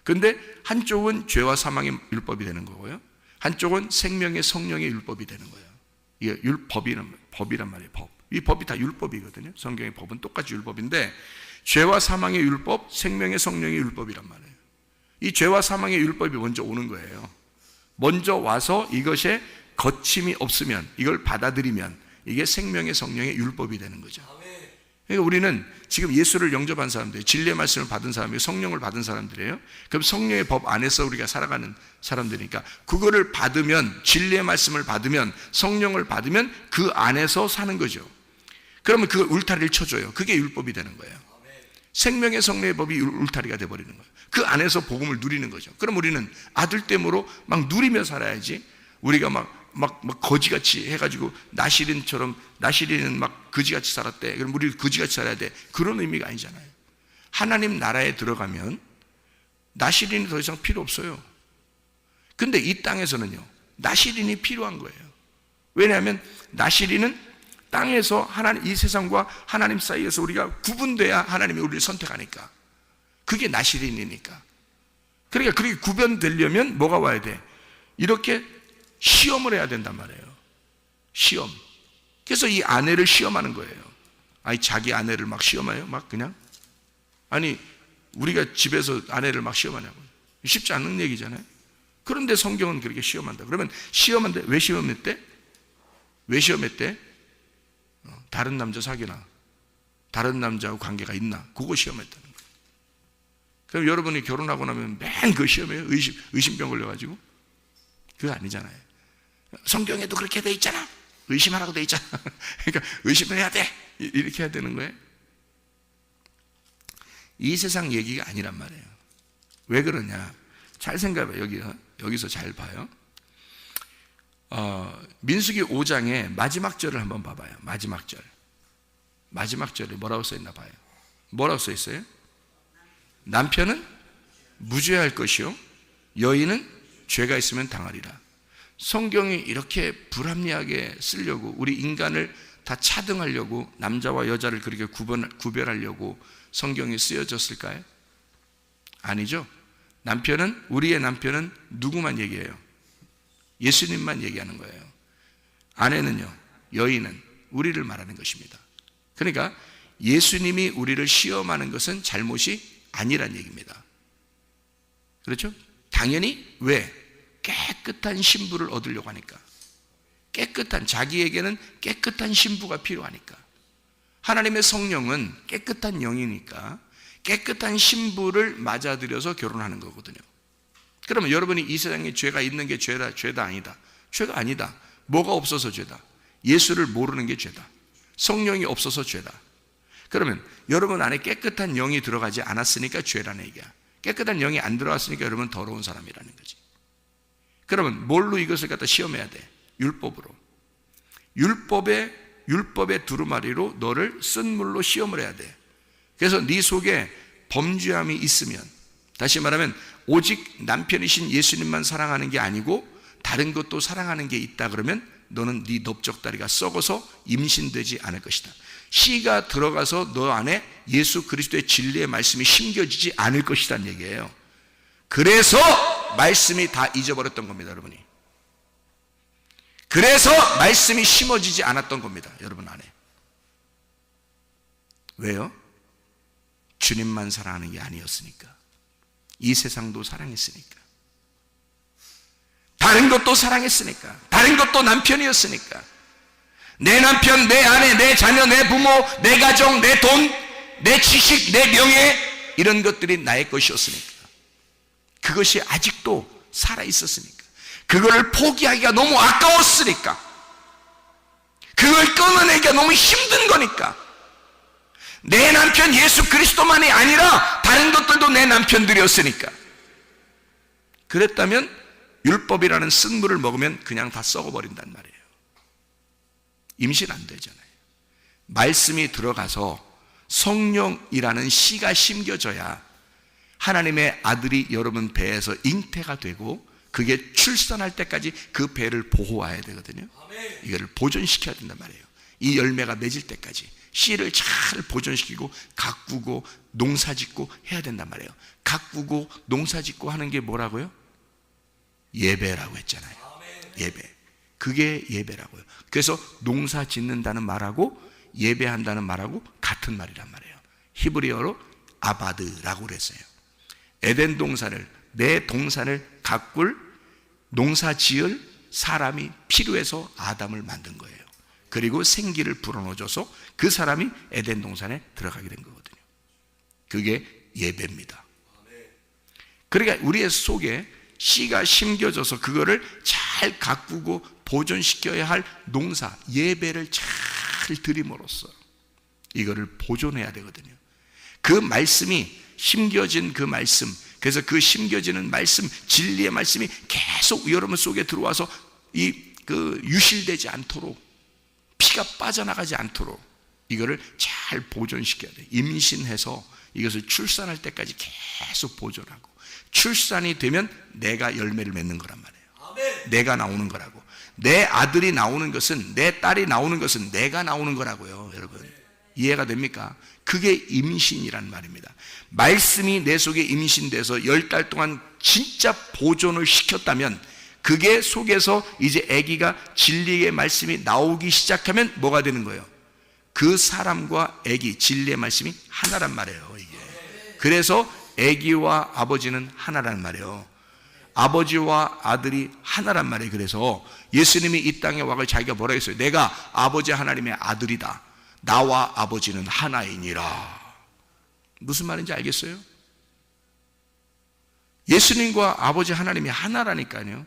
Speaker 2: 근데 한쪽은 죄와 사망의 율법이 되는 거고요, 한쪽은 생명의 성령의 율법이 되는 거예요. 이게 법이란 말이에요. 법. 이 법이 다 율법이거든요. 성경의 법은 똑같이 율법인데 죄와 사망의 율법, 생명의 성령의 율법이란 말이에요. 이 죄와 사망의 율법이 먼저 오는 거예요. 먼저 와서 이것에 거침이 없으면, 이걸 받아들이면 이게 생명의 성령의 율법이 되는 거죠. 그러니까 우리는 지금 예수를 영접한 사람들, 진리의 말씀을 받은 사람이 성령을 받은 사람들이에요. 그럼 성령의 법 안에서 우리가 살아가는 사람들이니까 그거를 받으면, 진리의 말씀을 받으면, 성령을 받으면 그 안에서 사는 거죠. 그러면 그 울타리를 쳐줘요. 그게 율법이 되는 거예요. 생명의 성령의 법이 울타리가 돼버리는 거예요. 그 안에서 복음을 누리는 거죠. 그럼 우리는 아들됨으로 막 누리며 살아야지, 우리가 막 거지같이 해가지고 나시린은 막 거지같이 살았대, 그럼 우리 거지같이 살아야 돼, 그런 의미가 아니잖아요. 하나님 나라에 들어가면 나시린이 더 이상 필요 없어요. 근데 이 땅에서는요, 나시린이 필요한 거예요. 왜냐하면 나시린은 땅에서 하나님, 이 세상과 하나님 사이에서 우리가 구분돼야 하나님이 우리를 선택하니까. 그게 나시린이니까. 그러니까 그렇게 구별되려면 뭐가 와야 돼? 이렇게 시험을 해야 된단 말이에요. 시험. 그래서 이 아내를 시험하는 거예요. 아니, 자기 아내를 막 시험해요? 막 그냥? 아니, 우리가 집에서 아내를 막 시험하냐고. 쉽지 않은 얘기잖아요. 그런데 성경은 그렇게 시험한다. 그러면 시험한데 왜 시험했대? 왜 시험했대? 다른 남자 사귀나? 다른 남자하고 관계가 있나? 그거 시험했다는 거예요. 그럼 여러분이 결혼하고 나면 맨 그 시험해요? 의심병 걸려가지고? 그거 아니잖아요. 성경에도 그렇게 돼 있잖아. 의심하라고 돼 있잖아. 그러니까 의심을 해야 돼. 이렇게 해야 되는 거예요. 이 세상 얘기가 아니란 말이에요. 왜 그러냐? 잘 생각해봐요. 여기서 잘 봐요. 민수기 5장의 마지막 절을 한번 봐봐요. 마지막 절에 뭐라고 써있나 봐요. 뭐라고 써있어요? 남편은 무죄할 것이요 여인은 죄가 있으면 당하리라. 성경이 이렇게 불합리하게 쓰려고, 우리 인간을 다 차등하려고, 남자와 여자를 그렇게 구별하려고 성경이 쓰여졌을까요? 아니죠. 우리의 남편은 누구만 얘기해요? 예수님만 얘기하는 거예요. 아내는요, 여인은 우리를 말하는 것입니다. 그러니까 예수님이 우리를 시험하는 것은 잘못이 아니란 얘기입니다. 그렇죠? 당연히 왜? 깨끗한 신부를 얻으려고 하니까. 자기에게는 깨끗한 신부가 필요하니까. 하나님의 성령은 깨끗한 영이니까 깨끗한 신부를 맞아들여서 결혼하는 거거든요. 그러면 여러분이 이 세상에 죄가 있는 게 죄다 아니다. 죄가 아니다. 뭐가 없어서 죄다? 예수를 모르는 게 죄다. 성령이 없어서 죄다. 그러면 여러분 안에 깨끗한 영이 들어가지 않았으니까 죄라는 얘기야. 깨끗한 영이 안 들어왔으니까 여러분 더러운 사람이라는 거지. 그러면 뭘로 이것을 갖다 시험해야 돼? 율법으로. 율법의 두루마리로 너를 쓴 물로 시험을 해야 돼. 그래서 네 속에 범죄함이 있으면, 다시 말하면 오직 남편이신 예수님만 사랑하는 게 아니고 다른 것도 사랑하는 게 있다 그러면 너는 네 넓적다리가 썩어서 임신되지 않을 것이다. 씨가 들어가서 너 안에 예수 그리스도의 진리의 말씀이 심겨지지 않을 것이라는 얘기예요. 그래서 말씀이 다 잊어버렸던 겁니다, 여러분이. 그래서 말씀이 심어지지 않았던 겁니다, 여러분 안에. 왜요? 주님만 사랑하는 게 아니었으니까. 이 세상도 사랑했으니까. 다른 것도 사랑했으니까. 다른 것도 남편이었으니까. 내 남편, 내 아내, 내 자녀, 내 부모, 내 가정, 내 돈, 내 지식, 내 명예, 이런 것들이 나의 것이었으니까. 그것이 아직도 살아있었으니까. 그걸 포기하기가 너무 아까웠으니까. 그걸 끊어내기가 너무 힘든 거니까. 내 남편 예수 그리스도만이 아니라 다른 것들도 내 남편들이었으니까. 그랬다면 율법이라는 쓴 물을 먹으면 그냥 다 썩어버린단 말이에요. 임신 안 되잖아요. 말씀이 들어가서 성령이라는 씨가 심겨져야 하나님의 아들이 여러분 배에서 잉태가 되고 그게 출산할 때까지 그 배를 보호해야 되거든요. 이거를 보존시켜야 된단 말이에요. 이 열매가 맺을 때까지 씨를 잘 보존시키고 가꾸고 농사짓고 해야 된단 말이에요. 가꾸고 농사짓고 하는 게 뭐라고요? 예배라고 했잖아요. 예배. 그게 예배라고요. 그래서 농사 짓는다는 말하고 예배한다는 말하고 같은 말이란 말이에요. 히브리어로 아바드라고 그랬어요. 에덴 동산을 내 동산을 가꿀 농사 지을 사람이 필요해서 아담을 만든 거예요. 그리고 생기를 불어넣어줘서 그 사람이 에덴 동산에 들어가게 된 거거든요. 그게 예배입니다. 그러니까 우리의 속에 씨가 심겨져서 그거를 잘 가꾸고 보존시켜야 할 농사, 예배를 잘 드림으로써 이거를 보존해야 되거든요. 그 말씀이 심겨진 그 말씀, 그래서 그 심겨지는 말씀, 진리의 말씀이 계속 여러분 속에 들어와서 유실되지 않도록, 피가 빠져나가지 않도록 이거를 잘 보존시켜야 돼요. 임신해서 이것을 출산할 때까지 계속 보존하고, 출산이 되면 내가 열매를 맺는 거란 말이에요. 아멘. 내가 나오는 거라고. 내 아들이 나오는 것은, 내 딸이 나오는 것은 내가 나오는 거라고요. 여러분 이해가 됩니까? 그게 임신이란 말입니다. 말씀이 내 속에 임신돼서 10달 동안 진짜 보존을 시켰다면, 그게 속에서 이제 아기가 진리의 말씀이 나오기 시작하면 뭐가 되는 거예요? 그 사람과 아기, 진리의 말씀이 하나란 말이에요. 이게. 그래서 아기와 아버지는 하나란 말이에요. 아버지와 아들이 하나란 말이에요. 그래서 예수님이 이 땅에 와서 자기가 뭐라 했어요? 내가 아버지 하나님의 아들이다. 나와 아버지는 하나이니라. 무슨 말인지 알겠어요? 예수님과 아버지 하나님이 하나라니까요.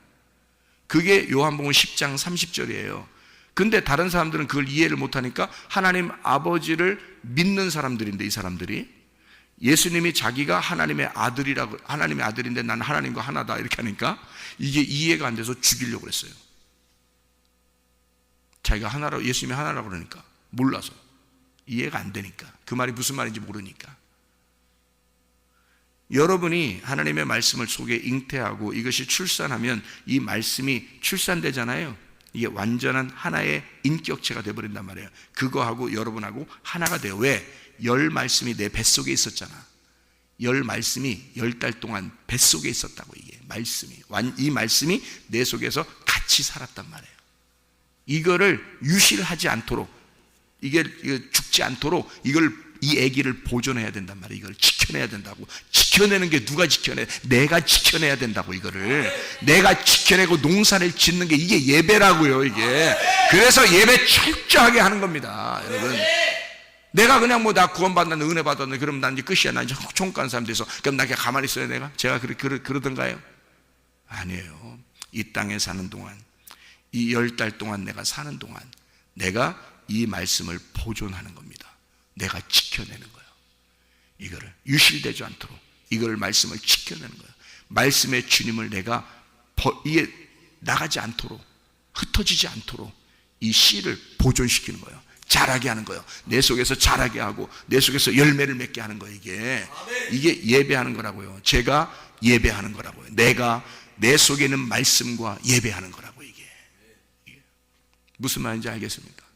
Speaker 2: 그게 요한복음 10장 30절이에요. 근데 다른 사람들은 그걸 이해를 못하니까 하나님 아버지를 믿는 사람들인데, 이 사람들이 예수님이 자기가 하나님의 아들이라고, 하나님의 아들인데 난 하나님과 하나다 이렇게 하니까 이게 이해가 안 돼서 죽이려고 그랬어요. 자기가 하나라고, 예수님이 하나라고 그러니까 몰라서, 이해가 안 되니까, 그 말이 무슨 말인지 모르니까. 여러분이 하나님의 말씀을 속에 잉태하고 이것이 출산하면 이 말씀이 출산되잖아요. 이게 완전한 하나의 인격체가 되어버린단 말이에요. 그거하고 여러분하고 하나가 돼요. 왜? 열 말씀이 내 뱃속에 있었잖아. 열 말씀이 10달 동안 뱃속에 있었다고. 이게 말씀이, 이 말씀이 내 속에서 같이 살았단 말이에요. 이거를 유실하지 않도록, 이게 죽지 않도록 이 아기를 보존해야 된단 말이에요. 이걸 지켜내야 된다고. 지켜내는 게 누가 지켜내? 내가 지켜내야 된다고. 이거를 내가 지켜내고 농사를 짓는 게 이게 예배라고요. 이게. 그래서 예배 철저하게 하는 겁니다, 여러분. 내가 그냥 나 구원받았는데, 은혜 받았는데, 그러면 난 이제 끝이야. 난 이제 천국 가는 사람 돼서 그럼 나 그냥 가만히 있어야 내가? 제가 그러던가요? 아니에요. 이 땅에 사는 동안, 이 10달 동안 내가 사는 동안 내가 이 말씀을 보존하는 겁니다. 내가 지켜내는 거예요. 이거를 유실되지 않도록 이걸 말씀을 지켜내는 거예요. 말씀의 주님을 내가 이게 나가지 않도록, 흩어지지 않도록 이 씨를 보존시키는 거예요. 자라게 하는 거예요. 내 속에서 자라게 하고 내 속에서 열매를 맺게 하는 거예요. 이게 예배하는 거라고요. 제가 예배하는 거라고요. 내가 내 속에 있는 말씀과 예배하는 거라고. 이게 무슨 말인지 알겠습니까?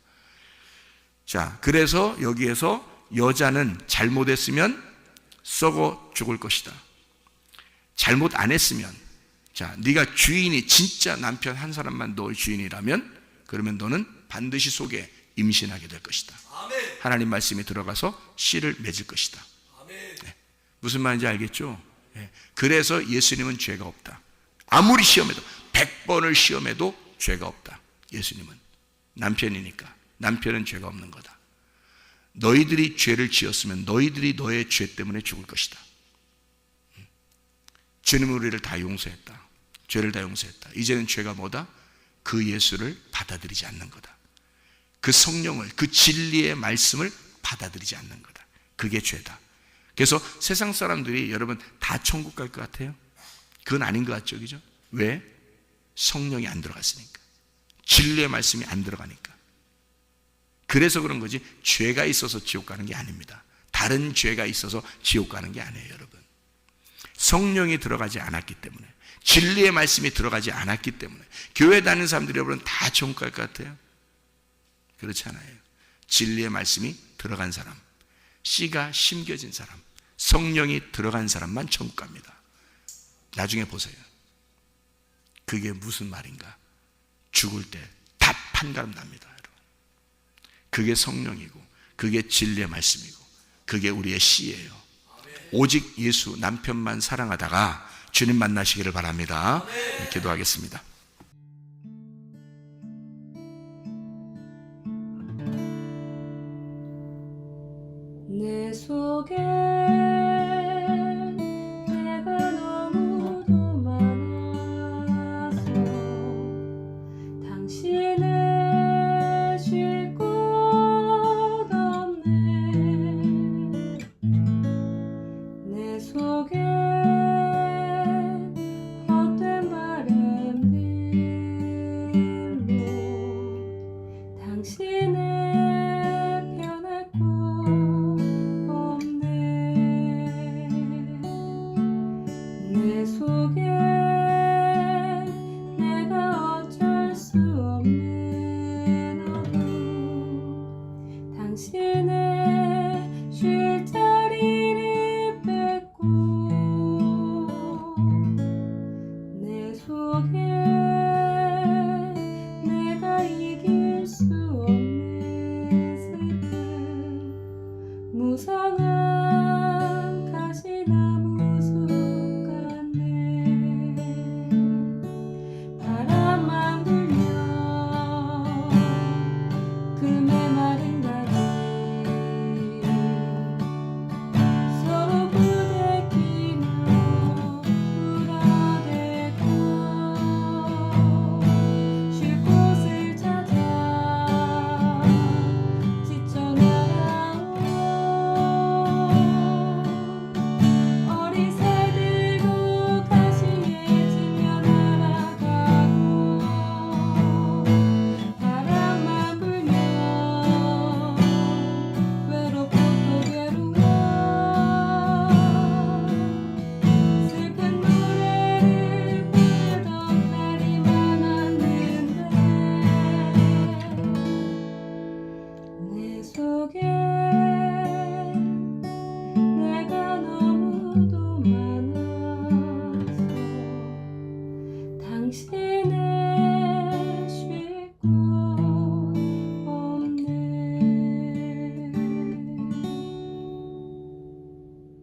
Speaker 2: 자, 그래서 여기에서 여자는 잘못했으면 썩어 죽을 것이다. 잘못 안 했으면, 자, 네가 주인이 진짜 남편 한 사람만 너의 주인이라면, 그러면 너는 반드시 속에 임신하게 될 것이다. 아멘. 하나님 말씀이 들어가서 씨를 맺을 것이다. 네. 무슨 말인지 알겠죠? 네. 그래서 예수님은 죄가 없다. 아무리 시험해도 100번을 시험해도 죄가 없다. 예수님은 남편이니까. 남편은 죄가 없는 거다. 너희들이 죄를 지었으면 너희들이 너의 죄 때문에 죽을 것이다. 주님은 우리를 다 용서했다. 죄를 다 용서했다. 이제는 죄가 뭐다? 그 예수를 받아들이지 않는 거다. 그 성령을, 그 진리의 말씀을 받아들이지 않는 거다. 그게 죄다. 그래서 세상 사람들이 여러분 다 천국 갈 것 같아요? 그건 아닌 것 같죠, 그죠? 왜? 성령이 안 들어갔으니까. 진리의 말씀이 안 들어가니까. 그래서 그런 거지, 죄가 있어서 지옥 가는 게 아닙니다. 다른 죄가 있어서 지옥 가는 게 아니에요, 여러분. 성령이 들어가지 않았기 때문에, 진리의 말씀이 들어가지 않았기 때문에. 교회 다니는 사람들이 여러분 다 천국 갈 것 같아요? 그렇지 않아요. 진리의 말씀이 들어간 사람, 씨가 심겨진 사람, 성령이 들어간 사람만 천국 갑니다. 나중에 보세요. 그게 무슨 말인가? 죽을 때 답 한가름 납니다. 그게 성령이고, 그게 진리의 말씀이고, 그게 우리의 씨예요. 오직 예수 남편만 사랑하다가 주님 만나시기를 바랍니다. 기도하겠습니다.
Speaker 1: 내 속에 내가 너무도 많아서 당신을 쉴 곳 없네. 내 속에